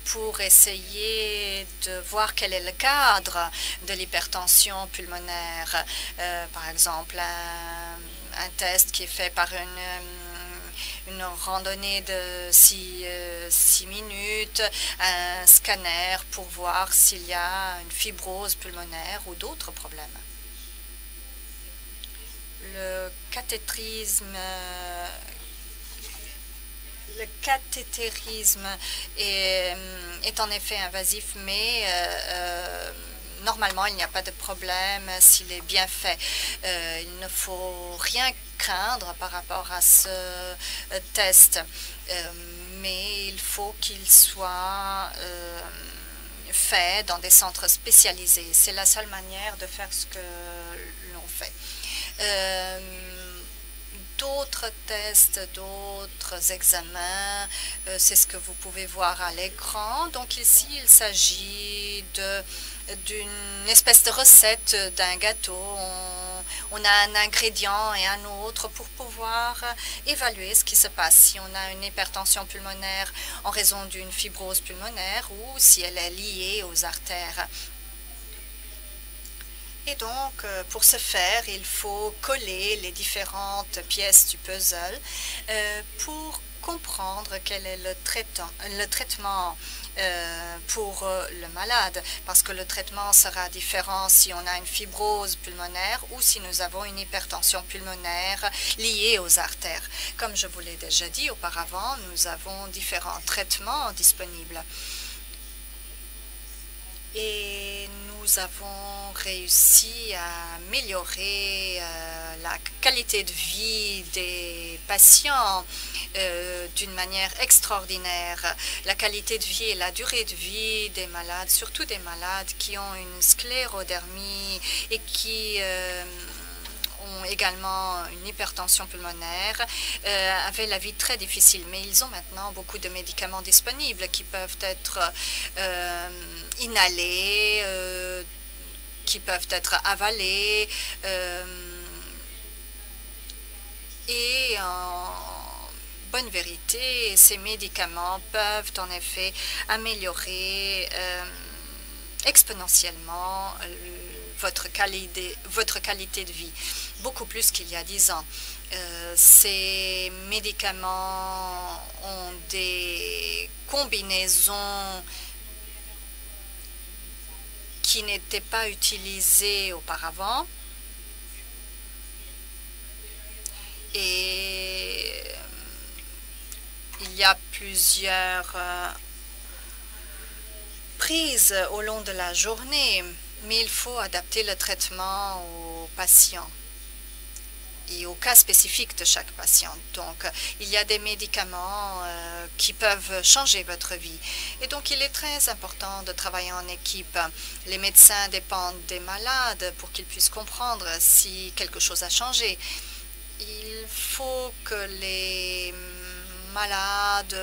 pour essayer de voir quel est le cadre de l'hypertension pulmonaire. Par exemple, un test qui est fait par une randonnée de 6 minutes, un scanner pour voir s'il y a une fibrose pulmonaire ou d'autres problèmes. Le cathétérisme est en effet invasif, mais normalement, il n'y a pas de problème s'il est bien fait. Il ne faut rien craindre par rapport à ce test, mais il faut qu'il soit fait dans des centres spécialisés. C'est la seule manière de faire ce que l'on fait. D'autres tests, d'autres examens, c'est ce que vous pouvez voir à l'écran. Donc ici, il s'agit d'une espèce de recette d'un gâteau. On a un ingrédient et un autre pour pouvoir évaluer ce qui se passe. Si on a une hypertension pulmonaire en raison d'une fibrose pulmonaire ou si elle est liée aux artères. Et donc, pour ce faire, il faut coller les différentes pièces du puzzle pour comprendre quel est le traitement pour le malade, parce que le traitement sera différent si on a une fibrose pulmonaire ou si nous avons une hypertension pulmonaire liée aux artères. Comme je vous l'ai déjà dit auparavant, nous avons différents traitements disponibles. Et nous avons réussi à améliorer la qualité de vie des patients d'une manière extraordinaire. La qualité de vie et la durée de vie des malades, surtout des malades qui ont une sclérodermie et qui ont également une hypertension pulmonaire, avaient la vie très difficile. Mais ils ont maintenant beaucoup de médicaments disponibles qui peuvent être inhalés, qui peuvent être avalés. Et en bonne vérité, ces médicaments peuvent en effet améliorer exponentiellement votre qualité de vie, beaucoup plus qu'il y a 10 ans. Ces médicaments ont des combinaisons qui n'étaient pas utilisées auparavant. Et il y a plusieurs prises au long de la journée, mais il faut adapter le traitement aux patients et au cas spécifique de chaque patient. Donc, il y a des médicaments qui peuvent changer votre vie. Et donc, il est très important de travailler en équipe. Les médecins dépendent des malades pour qu'ils puissent comprendre si quelque chose a changé. Il faut que les malades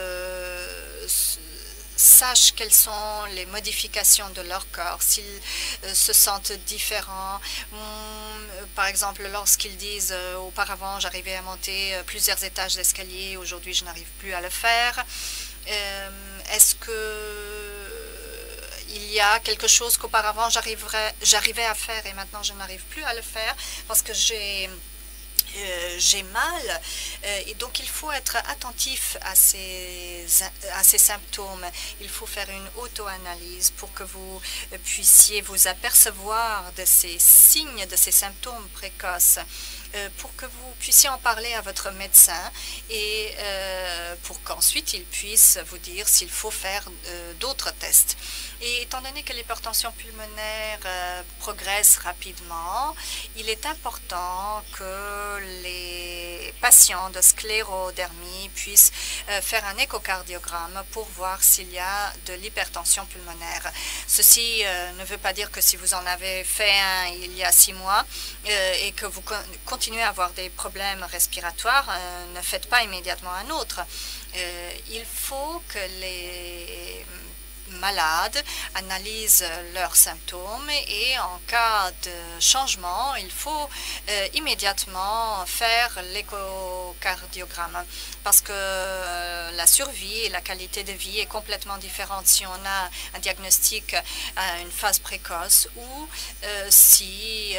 sachent quelles sont les modifications de leur corps, s'ils se sentent différents. Par exemple, lorsqu'ils disent auparavant j'arrivais à monter plusieurs étages d'escalier, aujourd'hui je n'arrive plus à le faire. Est-ce que il y a quelque chose qu'auparavant j'arrivais à faire et maintenant je n'arrive plus à le faire parce que j'ai mal, et donc il faut être attentif à ces symptômes. Il faut faire une auto-analyse pour que vous puissiez vous apercevoir de ces signes, de ces symptômes précoces, pour que vous puissiez en parler à votre médecin et pour qu'ensuite il puisse vous dire s'il faut faire d'autres tests. Et étant donné que l'hypertension pulmonaire progresse rapidement, il est important que les patients de sclérodermie puissent faire un échocardiogramme pour voir s'il y a de l'hypertension pulmonaire. Ceci ne veut pas dire que si vous en avez fait un il y a 6 mois et que vous continuez à avoir des problèmes respiratoires, ne faites pas immédiatement un autre. Il faut que les malades analysent leurs symptômes et en cas de changement, il faut immédiatement faire l'échocardiogramme parce que la survie et la qualité de vie est complètement différente si on a un diagnostic à une phase précoce ou si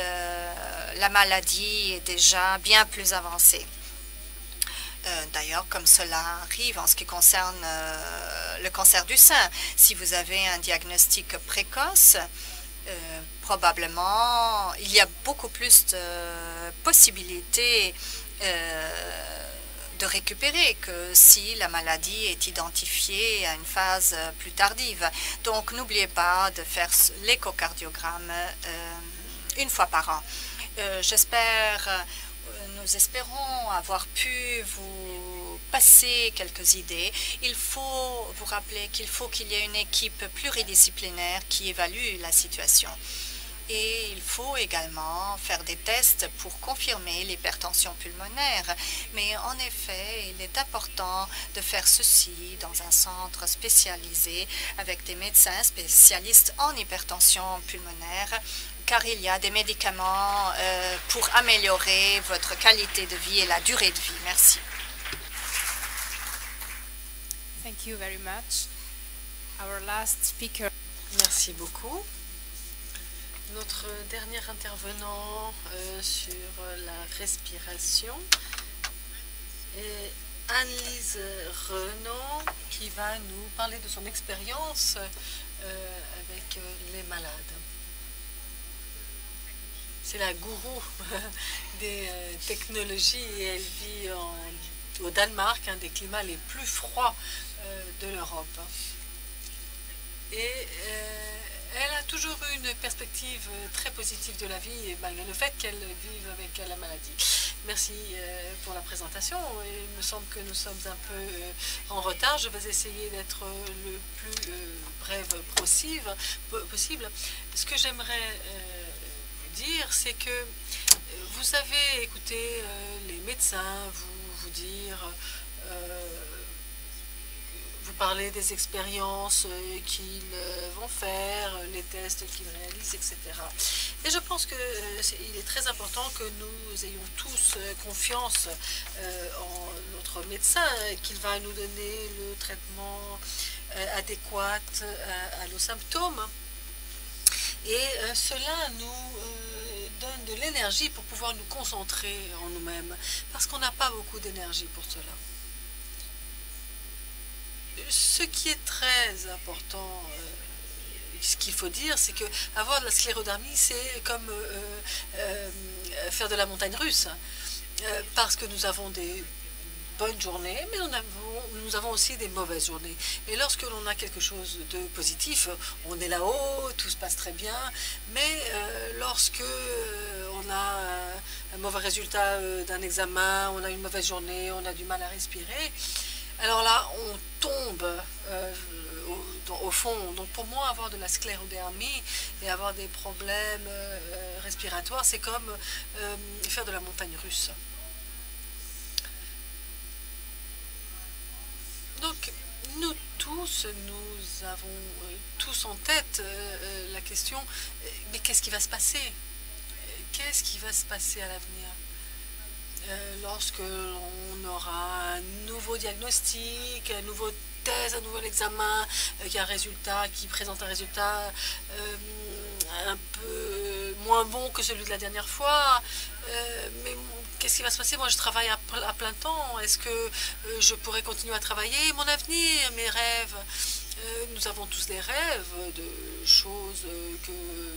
la maladie est déjà bien plus avancée. D'ailleurs, comme cela arrive en ce qui concerne le cancer du sein. Si vous avez un diagnostic précoce, probablement, il y a beaucoup plus de possibilités de récupérer que si la maladie est identifiée à une phase plus tardive. Donc, n'oubliez pas de faire l'échocardiogramme une fois par an. Nous espérons avoir pu vous passer quelques idées. Il faut vous rappeler qu'il y ait une équipe pluridisciplinaire qui évalue la situation. Et il faut également faire des tests pour confirmer l'hypertension pulmonaire. Mais en effet, il est important de faire ceci dans un centre spécialisé avec des médecins spécialistes en hypertension pulmonaire, car il y a des médicaments pour améliorer votre qualité de vie et la durée de vie. Merci. Thank you very much. Our last speaker. Merci beaucoup. Notre dernier intervenant sur la respiration est Anne-Lise Renaud qui va nous parler de son expérience avec les malades. C'est la gourou des technologies et elle vit au Danemark, un des climats les plus froids de l'Europe. Et elle a toujours eu une perspective très positive de la vie, malgré le fait qu'elle vive avec la maladie. Merci pour la présentation. Il me semble que nous sommes un peu en retard. Je vais essayer d'être le plus brève possible. Ce que j'aimerais dire, c'est que vous avez écouté les médecins vous dire, vous parler des expériences qu'ils vont faire, les tests qu'ils réalisent, etc. Et je pense qu'il est très important que nous ayons tous confiance en notre médecin, qu'il va nous donner le traitement adéquat à nos symptômes. Et cela nous donne de l'énergie pour pouvoir nous concentrer en nous-mêmes, parce qu'on n'a pas beaucoup d'énergie pour cela. Ce qui est très important, ce qu'il faut dire, c'est que avoir de la sclérodermie, c'est comme faire de la montagne russe, parce que nous avons des bonnes journées, mais nous avons aussi des mauvaises journées. Et lorsque l'on a quelque chose de positif, on est là-haut, tout se passe très bien, mais lorsque on a un mauvais résultat d'un examen, on a une mauvaise journée, on a du mal à respirer, alors là, on tombe au fond. Donc pour moi, avoir de la sclérodermie et avoir des problèmes respiratoires, c'est comme faire de la montagne russe. Donc nous tous, nous avons tous en tête la question, mais qu'est-ce qui va se passer? Qu'est-ce qui va se passer à l'avenir? lorsque l'on aura un nouveau diagnostic, un nouveau test, un nouvel examen, qui présente un résultat un peu moins bon que celui de la dernière fois. Mais qu'est-ce qui va se passer? Moi, je travaille à plein temps. Est-ce que je pourrais continuer à travailler? Mon avenir, mes rêves. Nous avons tous des rêves de choses que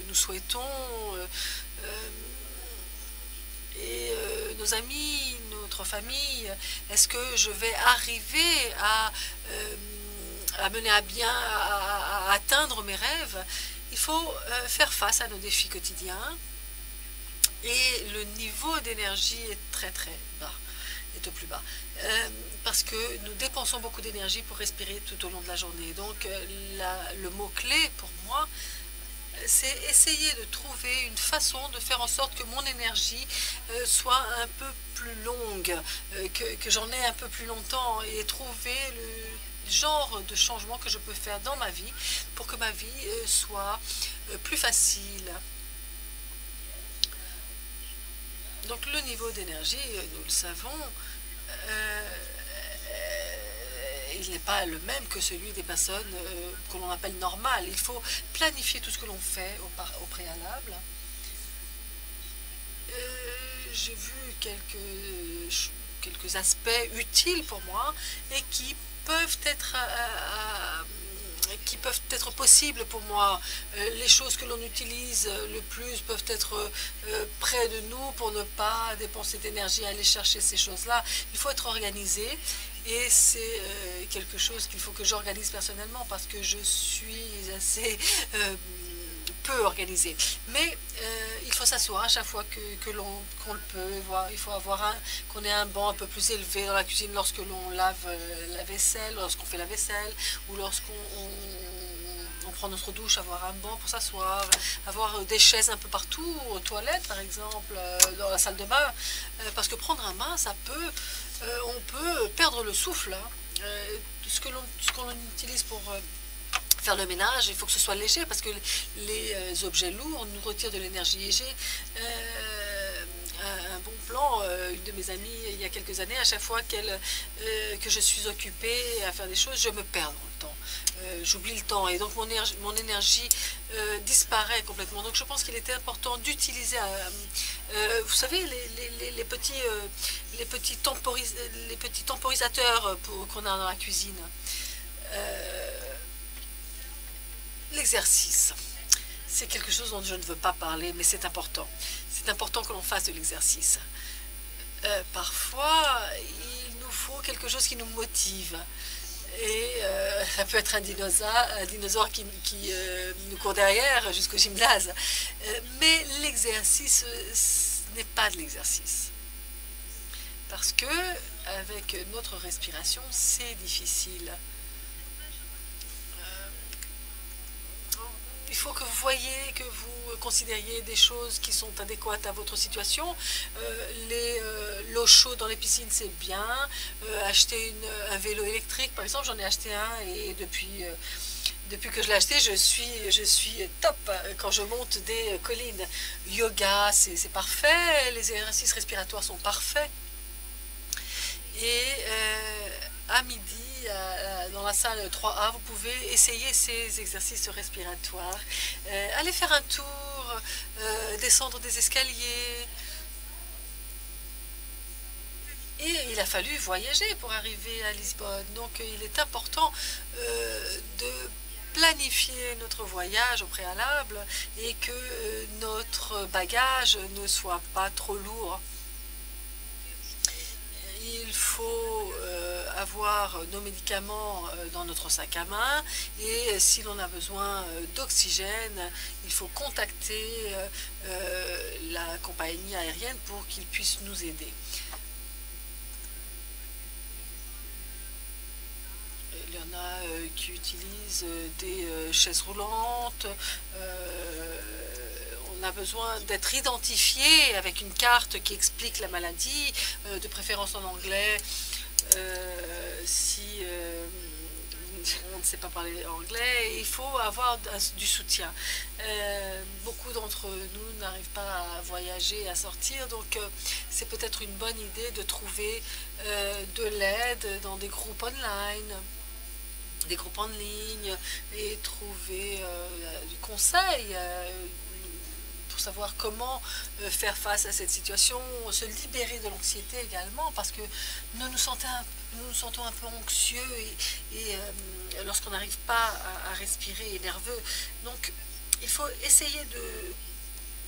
nous souhaitons. Et nos amis, notre famille, est-ce que je vais arriver à mener à bien, à atteindre mes rêves? Il faut faire face à nos défis quotidiens et le niveau d'énergie est très bas, est au plus bas. Parce que nous dépensons beaucoup d'énergie pour respirer tout au long de la journée. Donc le mot-clé pour moi, c'est essayer de trouver une façon de faire en sorte que mon énergie soit un peu plus longue, que j'en ai un peu plus longtemps et trouver le genre de changement que je peux faire dans ma vie pour que ma vie soit plus facile. Donc le niveau d'énergie, nous le savons, il n'est pas le même que celui des personnes que l'on appelle normales. Il faut planifier tout ce que l'on fait au préalable. J'ai vu quelques aspects utiles pour moi et qui peuvent être possibles pour moi. Les choses que l'on utilise le plus peuvent être près de nous pour ne pas dépenser d'énergie à aller chercher ces choses-là. Il faut être organisé et c'est quelque chose qu'il faut que j'organise personnellement parce que je suis assez peu organisée. Mais il faut s'asseoir à chaque fois qu'on le peut. Il faut qu'on ait un banc un peu plus élevé dans la cuisine lorsque l'on lave la vaisselle, lorsqu'on fait la vaisselle ou lorsqu'on prend notre douche, avoir un banc pour s'asseoir, avoir des chaises un peu partout, aux toilettes par exemple, dans la salle de bain, parce que prendre un bain, on peut perdre le souffle. Hein. Ce qu'on utilise pour faire le ménage, il faut que ce soit léger parce que les objets lourds nous retirent de l'énergie. Et j'ai un bon plan, une de mes amies il y a quelques années, à chaque fois que je suis occupée à faire des choses, je me perds dans le temps. J'oublie le temps et donc mon énergie disparaît complètement. Donc je pense qu'il était important d'utiliser, vous savez, les petits temporisateurs qu'on a dans la cuisine. L'exercice, c'est quelque chose dont je ne veux pas parler, mais c'est important. C'est important que l'on fasse de l'exercice. Parfois, il nous faut quelque chose qui nous motive. Et ça peut être un dinosaure qui nous court derrière jusqu'au gymnase. Mais l'exercice, ce n'est pas de l'exercice. Parce que, avec notre respiration, c'est difficile. Il faut que vous voyez, que vous considériez des choses qui sont adéquates à votre situation. L'eau chaude dans les piscines, c'est bien. Acheter un vélo électrique, par exemple, j'en ai acheté un et depuis que je l'ai acheté, je suis top quand je monte des collines. Yoga, c'est parfait. Les exercices respiratoires sont parfaits. Et à midi, dans la salle 3A, vous pouvez essayer ces exercices respiratoires. Aller faire un tour, descendre des escaliers. Et il a fallu voyager pour arriver à Lisbonne. Donc il est important de planifier notre voyage au préalable et que notre bagage ne soit pas trop lourd. Il faut avoir nos médicaments dans notre sac à main et si l'on a besoin d'oxygène, il faut contacter la compagnie aérienne pour qu'ils puissent nous aider. Il y en a qui utilisent des chaises roulantes. On a besoin d'être identifié avec une carte qui explique la maladie, de préférence en anglais. Si on ne sait pas parler anglais, et il faut avoir du soutien. Beaucoup d'entre nous n'arrivent pas à voyager, à sortir, donc c'est peut-être une bonne idée de trouver de l'aide dans des groupes online, des groupes en ligne, et trouver du conseil pour savoir comment faire face à cette situation, se libérer de l'anxiété également, parce que nous nous sentons un peu anxieux et lorsqu'on n'arrive pas à respirer et nerveux. Donc il faut essayer de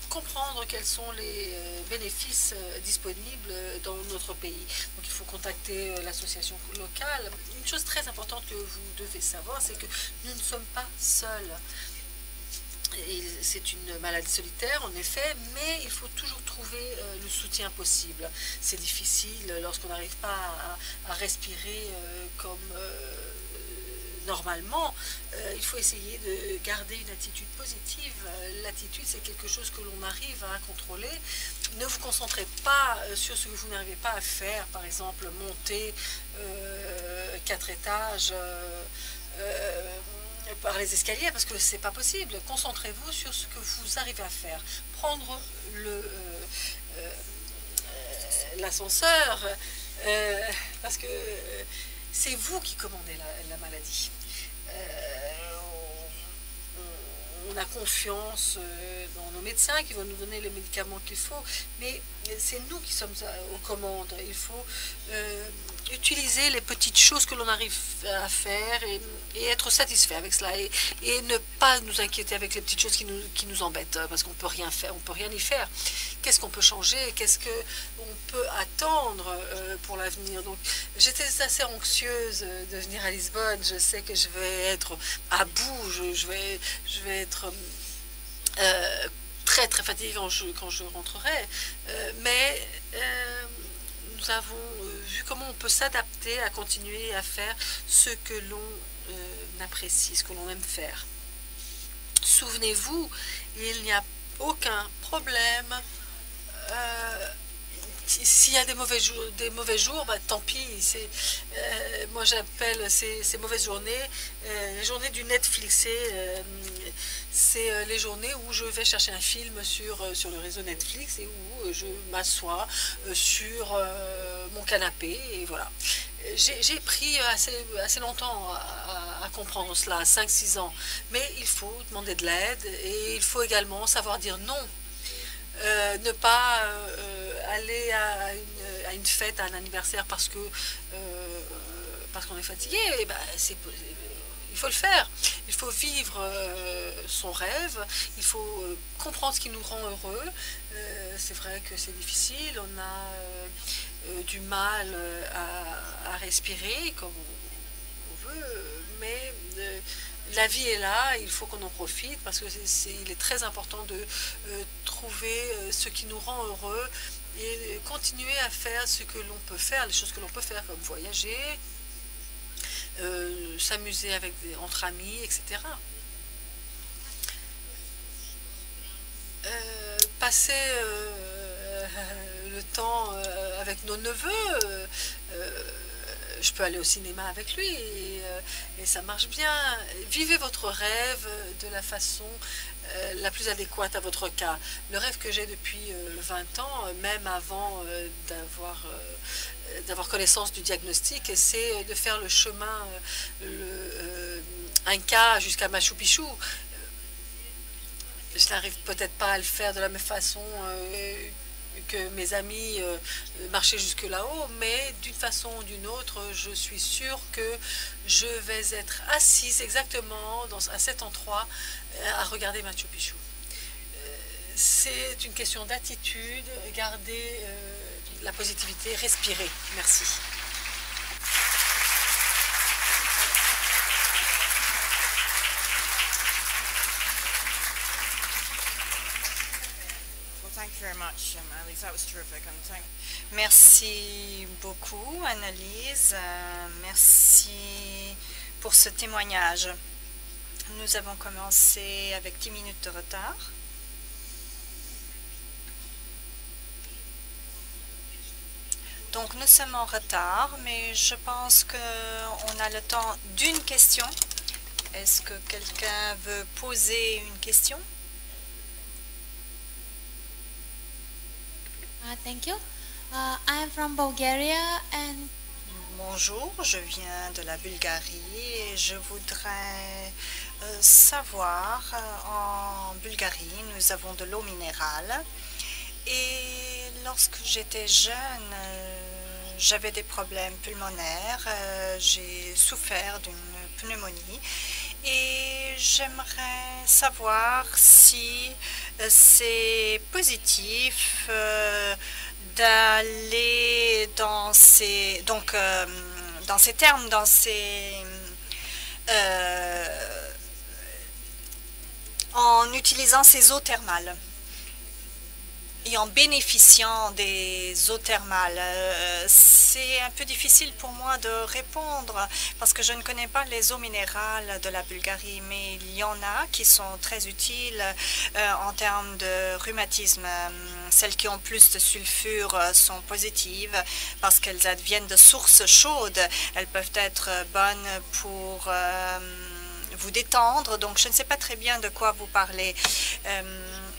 comprendre quels sont les bénéfices disponibles dans notre pays. Donc il faut contacter l'association locale. Une chose très importante que vous devez savoir, c'est que nous ne sommes pas seuls. C'est une maladie solitaire, en effet, mais il faut toujours trouver le soutien possible. C'est difficile lorsqu'on n'arrive pas à respirer comme normalement. Il faut essayer de garder une attitude positive. L'attitude, c'est quelque chose que l'on arrive à contrôler. Ne vous concentrez pas sur ce que vous n'arrivez pas à faire, par exemple monter 4 étages par les escaliers, parce que c'est pas possible. Concentrez-vous sur ce que vous arrivez à faire. Prendre l'ascenseur, parce que c'est vous qui commandez la maladie. On a confiance dans nos médecins qui vont nous donner les médicaments qu'il faut, mais c'est nous qui sommes aux commandes. Il faut utiliser les petites choses que l'on arrive à faire et être satisfait avec cela, et ne pas nous inquiéter avec les petites choses qui nous embêtent, parce qu'on peut rien faire, on peut rien y faire. Qu'est-ce qu'on peut changer? Qu'est-ce qu'on peut attendre pour l'avenir? Donc j'étais assez anxieuse de venir à Lisbonne. Je sais que je vais être à bout, je vais être très très fatiguée quand je rentrerai, mais nous avons vu comment on peut s'adapter à continuer à faire ce que l'on apprécie, ce que l'on aime faire. Souvenez-vous, il n'y a aucun problème. S'il y a des mauvais jours, bah, tant pis. Moi j'appelle ces mauvaises journées les journées du Netflixé. C'est les journées où je vais chercher un film sur le réseau Netflix et où je m'assois sur mon canapé, et voilà. J'ai pris assez longtemps à comprendre cela, 5-6 ans, mais il faut demander de l'aide, et il faut également savoir dire non. Ne pas aller à une fête, à un anniversaire parce qu'on est fatigué. Et ben, il faut le faire. Il faut vivre son rêve. Il faut comprendre ce qui nous rend heureux. C'est vrai que c'est difficile. On a du mal à respirer comme on veut, mais la vie est là, il faut qu'on en profite, parce que il est très important de trouver ce qui nous rend heureux et continuer à faire ce que l'on peut faire, les choses que l'on peut faire, comme voyager, s'amuser entre amis, etc. Passer le temps avec nos neveux. Je peux aller au cinéma avec lui, et ça marche bien. Vivez votre rêve de la façon la plus adéquate à votre cas. Le rêve que j'ai depuis 20 ans, même avant d'avoir connaissance du diagnostic, c'est de faire le chemin Inca jusqu'à Machu Picchu. Je n'arrive peut-être pas à le faire de la même façon que mes amis marchaient jusque là-haut, mais d'une façon ou d'une autre, je suis sûre que je vais être assise exactement à cet endroit à regarder Machu Picchu. C'est une question d'attitude, garder la positivité, respirer. Merci. Merci beaucoup, Annalise. Merci pour ce témoignage. Nous avons commencé avec 10 minutes de retard. Donc nous sommes en retard, mais je pense qu'on a le temps d'une question Est-ce que quelqu'un veut poser une question? Thank you. I'm from Bulgaria and Bonjour, je viens de la Bulgarie et je voudrais savoir, en Bulgarie, nous avons de l'eau minérale et lorsque j'étais jeune, j'avais des problèmes pulmonaires, j'ai souffert d'une pneumonie et j'aimerais savoir si c'est positif d'aller dans ces termes, en utilisant ces eaux thermales et en bénéficiant des eaux thermales. C'est un peu difficile pour moi de répondre parce que je ne connais pas les eaux minérales de la Bulgarie, mais il y en a qui sont très utiles en termes de rhumatisme. Celles qui ont plus de sulfure sont positives parce qu'elles adviennent de sources chaudes. Elles peuvent être bonnes pour vous détendre, donc je ne sais pas très bien de quoi vous parlez.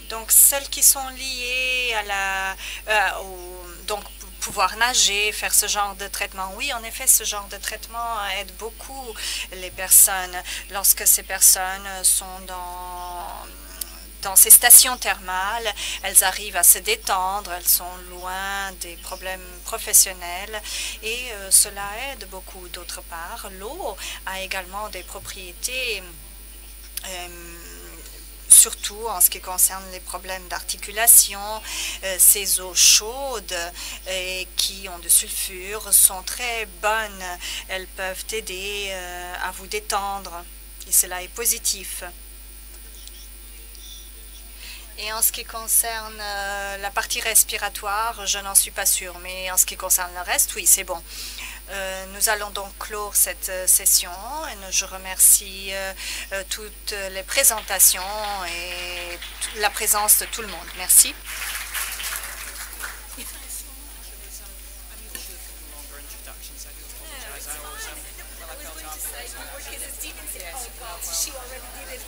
Donc celles qui sont liées à donc pouvoir nager, faire ce genre de traitement. Oui, en effet, ce genre de traitement aide beaucoup les personnes lorsque ces personnes sont dans ces stations thermales, elles arrivent à se détendre, elles sont loin des problèmes professionnels et cela aide beaucoup. D'autre part, l'eau a également des propriétés surtout en ce qui concerne les problèmes d'articulation. Ces eaux chaudes qui ont de sulfure sont très bonnes. Elles peuvent aider à vous détendre et cela est positif. Et en ce qui concerne la partie respiratoire, je n'en suis pas sûre, mais en ce qui concerne le reste, oui, c'est bon. Nous allons donc clore cette session et je remercie toutes les présentations et la présence de tout le monde. Merci. She already did it.